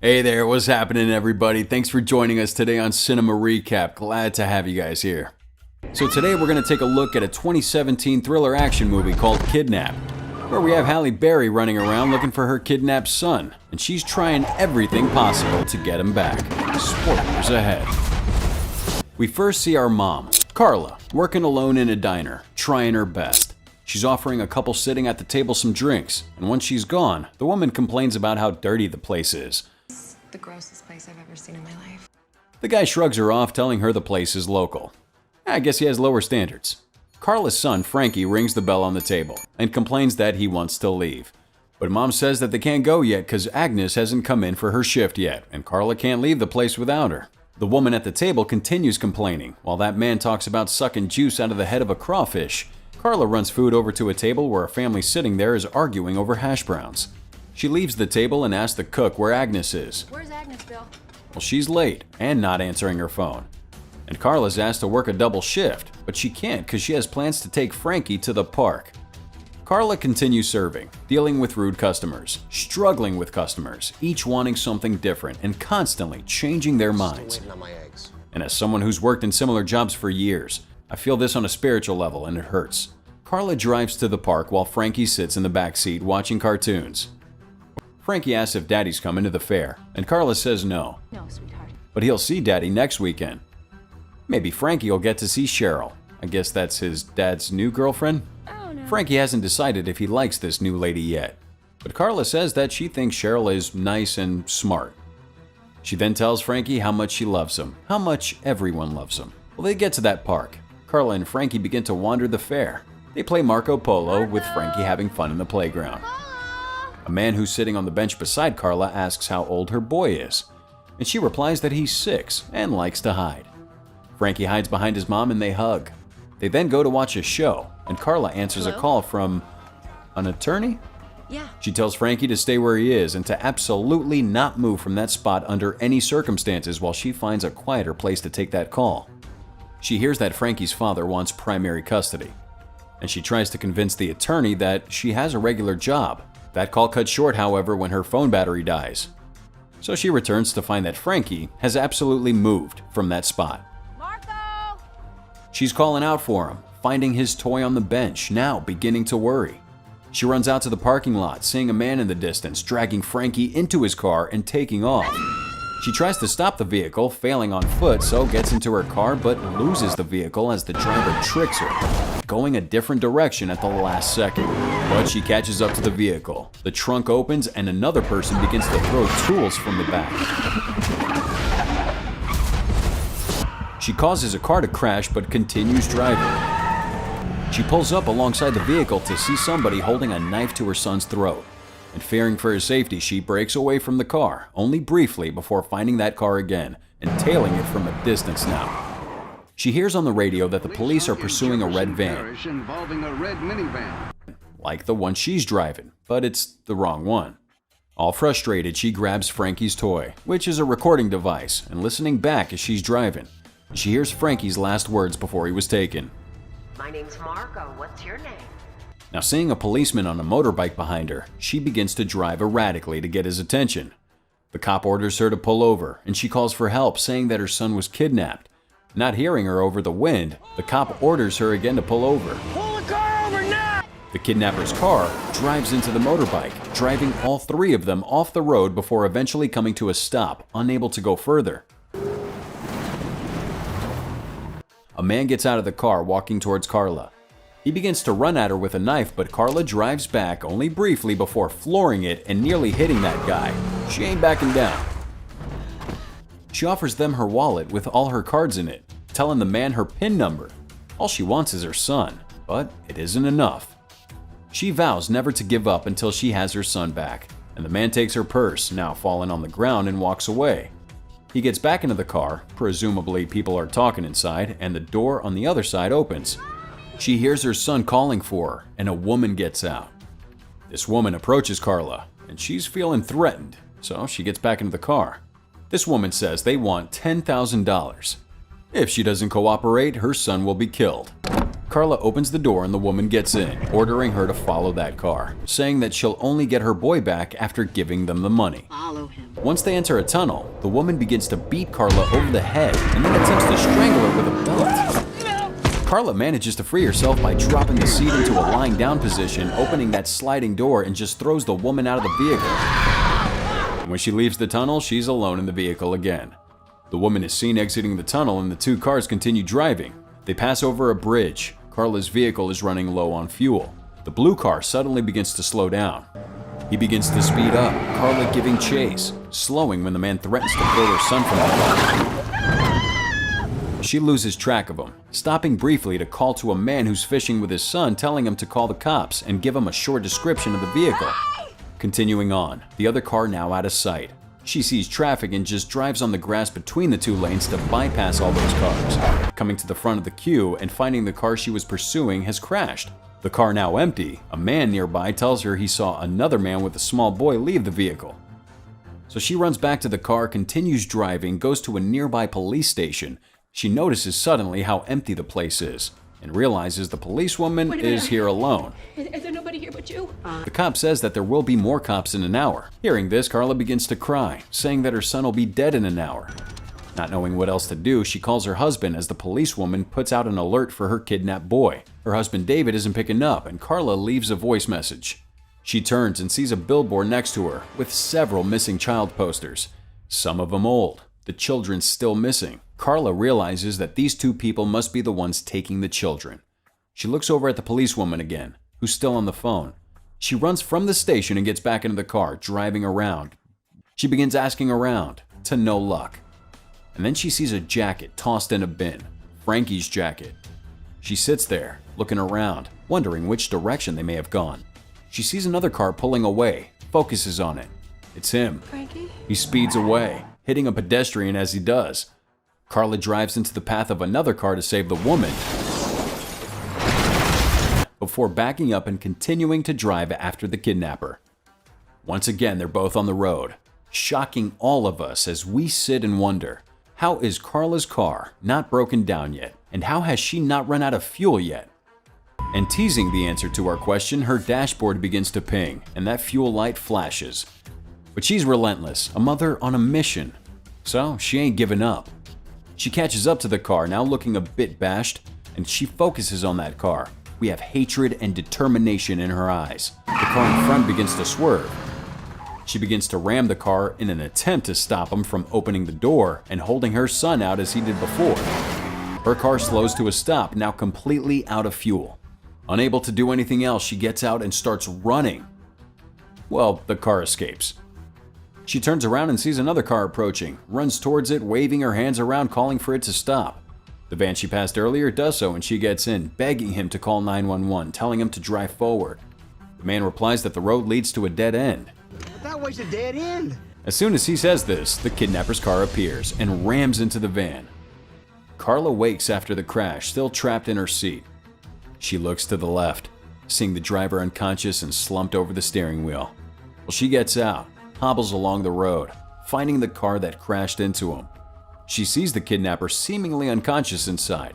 Hey there, what's happening everybody? Thanks for joining us today on Cinema Recap. Glad to have you guys here. So today we're going to take a look at a 2017 thriller action movie called Kidnap, where we have Halle Berry running around looking for her kidnapped son, and she's trying everything possible to get him back. Spoilers ahead. We first see our mom, Carla, working alone in a diner, trying her best. She's offering a couple sitting at the table some drinks, and once she's gone, the woman complains about how dirty the place is. The grossest place I've ever seen in my life. The guy shrugs her off, telling her the place is local. I guess he has lower standards. Carla's son, Frankie, rings the bell on the table and complains that he wants to leave. But Mom says that they can't go yet because Agnes hasn't come in for her shift yet, and Carla can't leave the place without her. The woman at the table continues complaining, while that man talks about sucking juice out of the head of a crawfish. Carla runs food over to a table where a family sitting there is arguing over hash browns. She leaves the table and asks the cook where Agnes is. Where's Agnes, Bill? Well, she's late and not answering her phone. And Carla's asked to work a double shift, but she can't because she has plans to take Frankie to the park. Carla continues serving, dealing with rude customers, struggling with customers, each wanting something different and constantly changing their minds. And as someone who's worked in similar jobs for years, I feel this on a spiritual level and it hurts. Carla drives to the park while Frankie sits in the back seat watching cartoons. Frankie asks if Daddy's coming to the fair, and Carla says no. No, sweetheart. But he'll see Daddy next weekend. Maybe Frankie will get to see Cheryl. I guess that's his dad's new girlfriend? Oh, no. Frankie hasn't decided if he likes this new lady yet, but Carla says that she thinks Cheryl is nice and smart. She then tells Frankie how much she loves him, how much everyone loves him. Well, they get to that park. Carla and Frankie begin to wander the fair. They play Marco Polo with Frankie having fun in the playground. A man who's sitting on the bench beside Carla asks how old her boy is, and she replies that he's 6 and likes to hide. Frankie hides behind his mom and they hug. They then go to watch a show, and Carla answers a call from an attorney? Yeah. She tells Frankie to stay where he is and to absolutely not move from that spot under any circumstances while she finds a quieter place to take that call. She hears that Frankie's father wants primary custody, and she tries to convince the attorney that she has a regular job. That call cuts short, however, when her phone battery dies. So she returns to find that Frankie has absolutely moved from that spot. Marco! She's calling out for him, finding his toy on the bench, now beginning to worry. She runs out to the parking lot, seeing a man in the distance, dragging Frankie into his car and taking off. She tries to stop the vehicle, failing on foot, so gets into her car but loses the vehicle as the driver tricks her, going a different direction at the last second. But she catches up to the vehicle. The trunk opens and another person begins to throw tools from the back. She causes a car to crash but continues driving. She pulls up alongside the vehicle to see somebody holding a knife to her son's throat. And fearing for his safety, she breaks away from the car, only briefly before finding that car again and tailing it from a distance now. She hears on the radio that the police are pursuing a red van, involving a red minivan, like the one she's driving, but it's the wrong one. All frustrated, she grabs Frankie's toy, which is a recording device, and listening back as she's driving. She hears Frankie's last words before he was taken. My name's Marco. What's your name? Now, seeing a policeman on a motorbike behind her, she begins to drive erratically to get his attention. The cop orders her to pull over, and she calls for help, saying that her son was kidnapped. Not hearing her over the wind, the cop orders her again to pull over. pull the car over now! The kidnapper's car drives into the motorbike, driving all 3 of them off the road before eventually coming to a stop, unable to go further. A man gets out of the car, walking towards Carla. He begins to run at her with a knife, but Carla drives back only briefly before flooring it and nearly hitting that guy. She ain't backing down. She offers them her wallet with all her cards in it, telling the man her PIN number. All she wants is her son, but it isn't enough. She vows never to give up until she has her son back, and the man takes her purse, now fallen on the ground, and walks away. He gets back into the car, presumably people are talking inside, and the door on the other side opens. She hears her son calling for her, and a woman gets out. This woman approaches Carla, and she's feeling threatened, so she gets back into the car. This woman says they want $10,000. If she doesn't cooperate, her son will be killed. Carla opens the door and the woman gets in, ordering her to follow that car, saying that she'll only get her boy back after giving them the money. Follow him. Once they enter a tunnel, the woman begins to beat Carla over the head and then attempts to strangle her with a belt. Carla manages to free herself by dropping the seat into a lying down position, opening that sliding door, and just throws the woman out of the vehicle. And when she leaves the tunnel, she's alone in the vehicle again. The woman is seen exiting the tunnel and the two cars continue driving. They pass over a bridge. Carla's vehicle is running low on fuel. The blue car suddenly begins to slow down. He begins to speed up, Carla giving chase, slowing when the man threatens to throw her son from the car. She loses track of him, stopping briefly to call to a man who's fishing with his son, telling him to call the cops and give him a short description of the vehicle. Continuing on, the other car now out of sight. She sees traffic and just drives on the grass between the two lanes to bypass all those cars. Coming to the front of the queue and finding the car she was pursuing has crashed. The car now empty, a man nearby tells her he saw another man with a small boy leave the vehicle. So she runs back to the car, continues driving, goes to a nearby police station. She notices suddenly how empty the place is and realizes the policewoman is here alone. Is there nobody here but you? The cop says that there will be more cops in an hour. Hearing this, Carla begins to cry, saying that her son will be dead in an hour. Not knowing what else to do, she calls her husband as the policewoman puts out an alert for her kidnapped boy. Her husband David isn't picking up, and Carla leaves a voice message. She turns and sees a billboard next to her with several missing child posters, some of them old, the children still missing. Carla realizes that these two people must be the ones taking the children. She looks over at the policewoman again, who's still on the phone. She runs from the station and gets back into the car, driving around. She begins asking around, to no luck. And then she sees a jacket tossed in a bin, Frankie's jacket. She sits there, looking around, wondering which direction they may have gone. She sees another car pulling away, focuses on it. It's him. Frankie? He speeds away, hitting a pedestrian as he does. Carla drives into the path of another car to save the woman, before backing up and continuing to drive after the kidnapper. Once again, they're both on the road, shocking all of us as we sit and wonder, how is Carla's car not broken down yet? And how has she not run out of fuel yet? And teasing the answer to our question, her dashboard begins to ping, and that fuel light flashes. But she's relentless, a mother on a mission. So she ain't giving up. She catches up to the car, now looking a bit bashed, and she focuses on that car. We have hatred and determination in her eyes. The car in front begins to swerve. She begins to ram the car in an attempt to stop him from opening the door and holding her son out as he did before. Her car slows to a stop, now completely out of fuel. Unable to do anything else, she gets out and starts running. Well, the car escapes. She turns around and sees another car approaching, runs towards it, waving her hands around, calling for it to stop. The van she passed earlier does so, and she gets in, begging him to call 911, telling him to drive forward. The man replies that the road leads to a dead end. That way's a dead end. As soon as he says this, the kidnapper's car appears and rams into the van. Carla wakes after the crash, still trapped in her seat. She looks to the left, seeing the driver unconscious and slumped over the steering wheel. Well, she gets out, hobbles along the road, finding the car that crashed into him. She sees the kidnapper seemingly unconscious inside,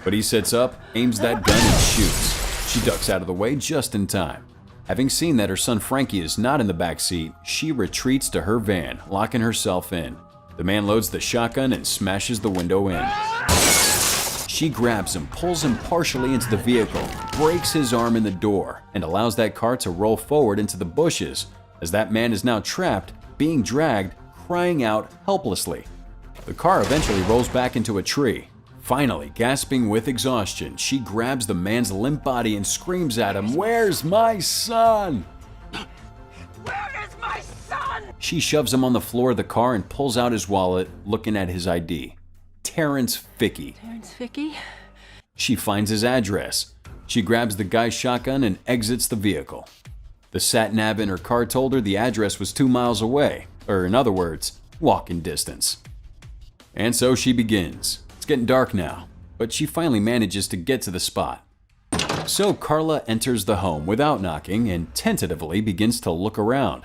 but he sits up, aims that gun and shoots. She ducks out of the way just in time. Having seen that her son Frankie is not in the back seat, she retreats to her van, locking herself in. The man loads the shotgun and smashes the window in. She grabs him, pulls him partially into the vehicle, breaks his arm in the door, and allows that car to roll forward into the bushes, as that man is now trapped, being dragged, crying out helplessly. The car eventually rolls back into a tree. Finally, gasping with exhaustion, she grabs the man's limp body and screams at him, "Where's my son?" Where is my son? She shoves him on the floor of the car and pulls out his wallet, looking at his ID. Terrence Fickey. Terrence Fickey? She finds his address. She grabs the guy's shotgun and exits the vehicle. The sat-nav in her car told her the address was 2 miles away, or in other words, walking distance. And so she begins. It's getting dark now, but she finally manages to get to the spot. So Carla enters the home without knocking and tentatively begins to look around.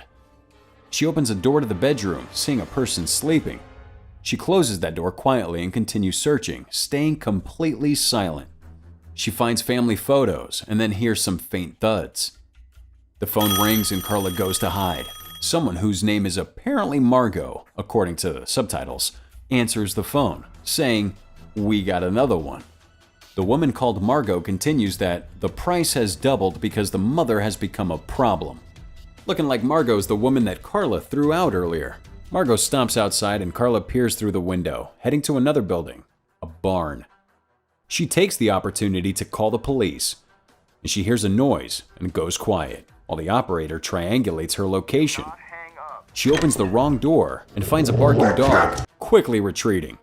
She opens a door to the bedroom, seeing a person sleeping. She closes that door quietly and continues searching, staying completely silent. She finds family photos and then hears some faint thuds. The phone rings and Carla goes to hide. Someone whose name is apparently Margot, according to the subtitles, answers the phone, saying, "We got another one." The woman called Margot continues that the price has doubled because the mother has become a problem. Looking like Margot's the woman that Carla threw out earlier. Margot stomps outside and Carla peers through the window, heading to another building, a barn. She takes the opportunity to call the police, and she hears a noise and goes quiet, while the operator triangulates her location. She opens the wrong door and finds a barking dog, quickly retreating.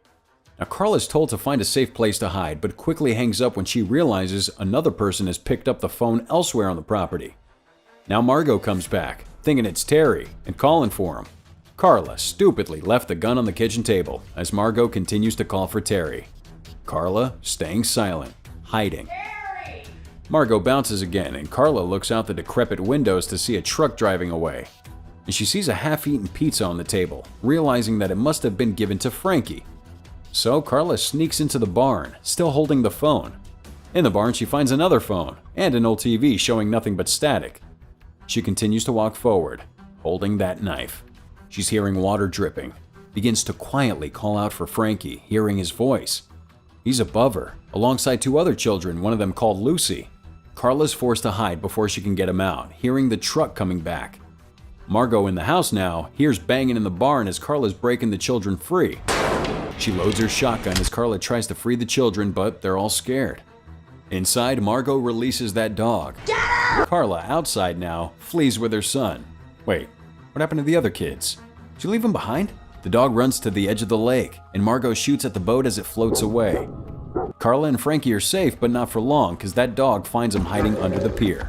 Now Carla is told to find a safe place to hide, but quickly hangs up when she realizes another person has picked up the phone elsewhere on the property. Now Margot comes back, thinking it's Terry, and calling for him. Carla stupidly left the gun on the kitchen table as Margot continues to call for Terry. Carla staying silent, hiding. Margot bounces again, and Carla looks out the decrepit windows to see a truck driving away. And she sees a half-eaten pizza on the table, realizing that it must have been given to Frankie. So Carla sneaks into the barn, still holding the phone. In the barn, she finds another phone and an old TV showing nothing but static. She continues to walk forward, holding that knife. She's hearing water dripping, begins to quietly call out for Frankie, hearing his voice. He's above her, alongside two other children, one of them called Lucy. Carla's forced to hide before she can get him out, hearing the truck coming back. Margot in the house now hears banging in the barn as Carla's breaking the children free. She loads her shotgun as Carla tries to free the children, but they're all scared. Inside, Margot releases that dog. Carla, outside now, flees with her son. Wait, what happened to the other kids? Did you leave them behind? The dog runs to the edge of the lake, and Margot shoots at the boat as it floats away. Carla and Frankie are safe, but not for long, because that dog finds them hiding under the pier.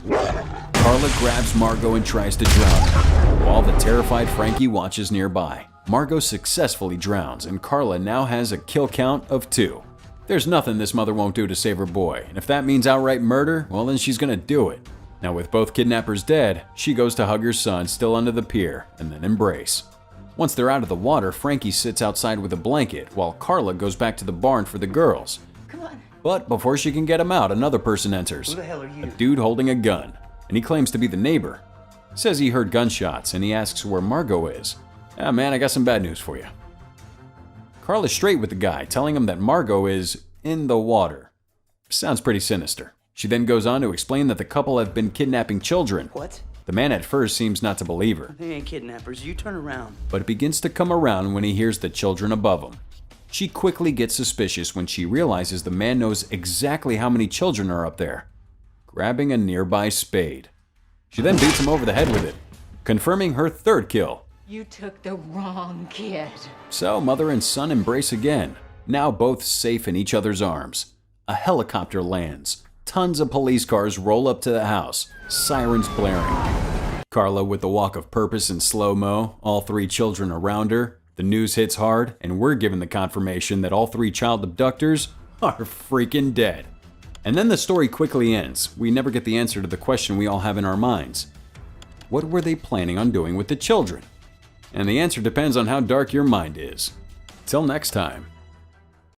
Carla grabs Margot and tries to drown her, while the terrified Frankie watches nearby. Margot successfully drowns, and Carla now has a kill count of 2. There's nothing this mother won't do to save her boy, and if that means outright murder, well then she's gonna do it. Now with both kidnappers dead, she goes to hug her son still under the pier, and then embrace. Once they're out of the water, Frankie sits outside with a blanket, while Carla goes back to the barn for the girls. Come on. But before she can get him out, another person enters. Who the hell are you? A dude holding a gun, and he claims to be the neighbor. Says he heard gunshots, and he asks where Margot is. "Ah man, I got some bad news for you." Carla's straight with the guy, telling him that Margot is in the water. Sounds pretty sinister. She then goes on to explain that the couple have been kidnapping children. What? The man at first seems not to believe her, They ain't kidnappers. You turn around. but begins to come around when he hears the children above him. She quickly gets suspicious when she realizes the man knows exactly how many children are up there, grabbing a nearby spade. She then beats him over the head with it, confirming her third kill. You took the wrong kid. So mother and son embrace again, now both safe in each other's arms. A helicopter lands. Tons of police cars roll up to the house, sirens blaring. Carla with the walk of purpose in slow-mo, all 3 children around her. The news hits hard, and we're given the confirmation that all 3 child abductors are freaking dead. And then the story quickly ends. We never get the answer to the question we all have in our minds. What were they planning on doing with the children? And the answer depends on how dark your mind is. Till next time.